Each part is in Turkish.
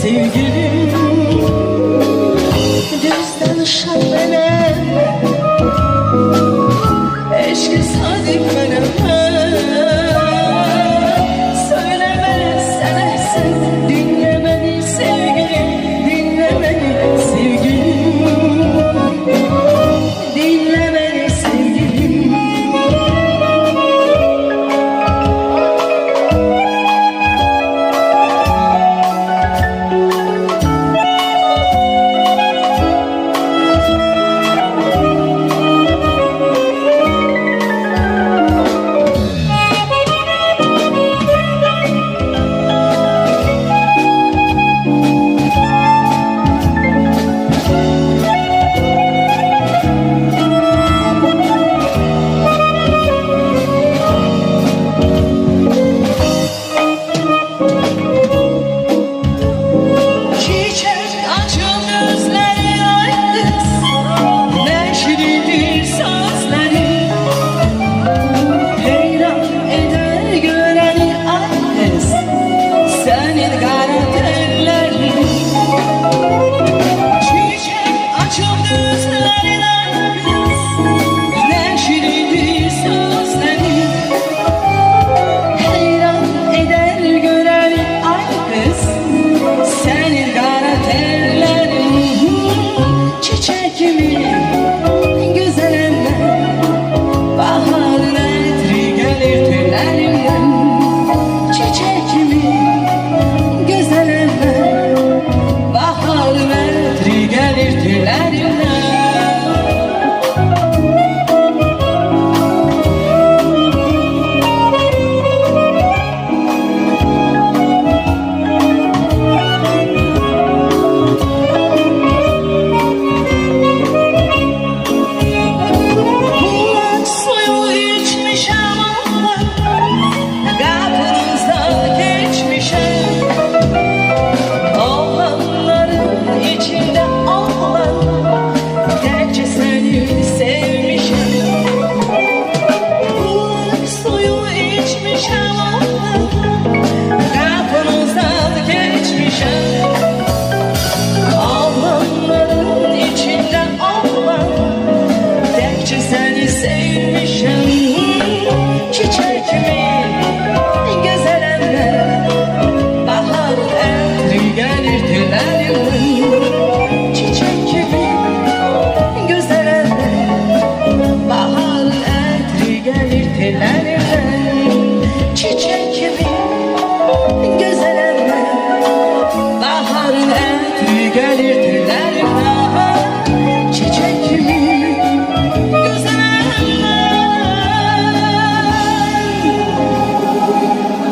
sevgilim. Düz danışan bana, eşki sadık bana. Söyle bana sen sen, dinle beni sevgilim, dinle beni sevgilim, dinle beni sevgilim.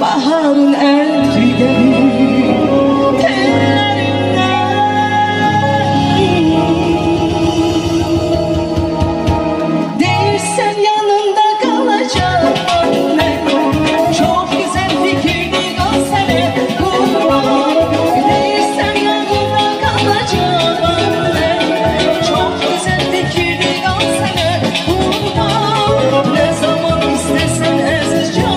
Baharın eri gelir tellerinden. Değilsen yanında kalacağım ben. Çok güzel fikirdi o sene kurban. Değilsen yanında kalacağım ben. Çok güzel fikirdi o sene kurban. Ne zaman istesen ez canım.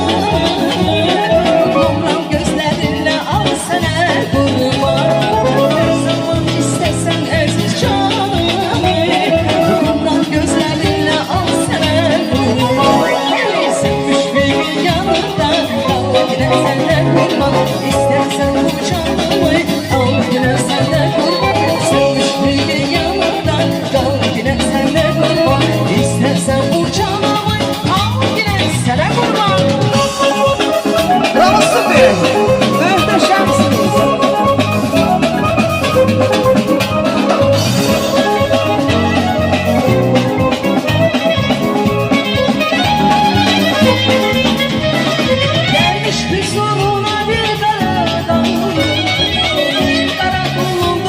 İstersen bu canımı al yine senden kurban. Sevmiş bir yanından kal yine senden kurban. İstersen bu canımı al yine senden kurban. Bravo, süper! Muhteşemsiniz! Gelmiş huzuruna bir kara kulum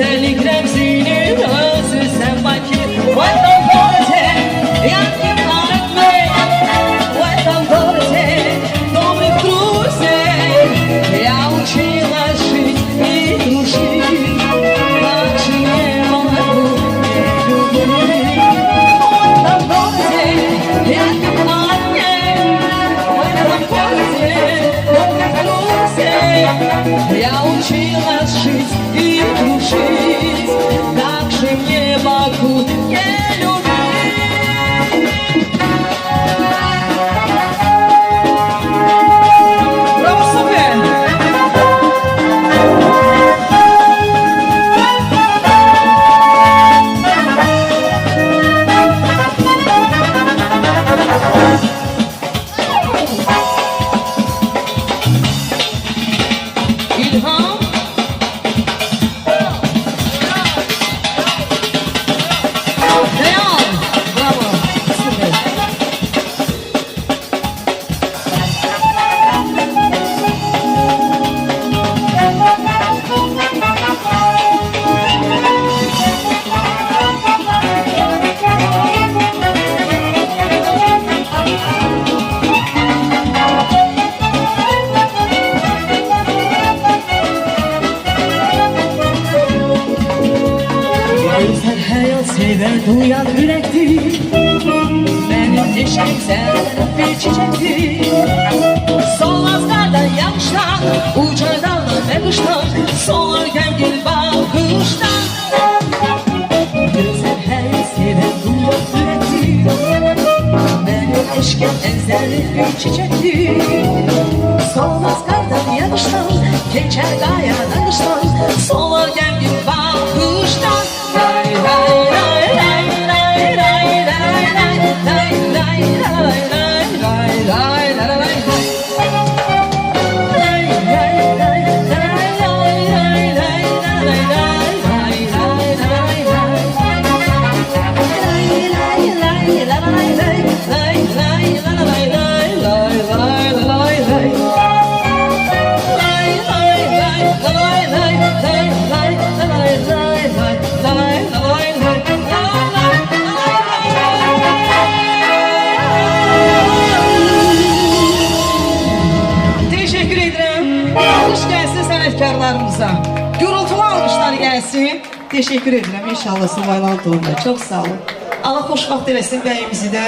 Güzellik remzinin özü sen Bakı. Vatan doğru yandım ağrıtma. Vatan doğru добрый друзей. Я учила жить и дружить, как же не могу не любить. Вatan doğru yandım ağrıtma. Вatan doğru добрый друзей. Я учила жить и дружить, как же мне могу не любить. Bravo, süper. İlham. Real. Bravo. Süper. Güzel hayal sever duyan yürektir. Benim eşim sen bir çiçektir. Solmaz kardan yağıştan, uçar daldan ve kuştan, solar gemgil bakıştan. Güzel hayal sever duyan yürektir. Benim eşkim ezel bir çiçektir. Solmaz kardan yağıştan, geçer gayadan kıştan, solar gemgil bakıştan. Lay lay lay lay lay lay lay lay lay lay lay lay lay lay lay. Teşekkür ederim. Alkış gelsin sənətkarlarımıza. Gürültülü alkışlar gelsin. Teşekkür ederim. İnşallah Sıvaylan Doğum'da. Çok sağ olun. Allah hoş vaxt eləsin bəyimizi də.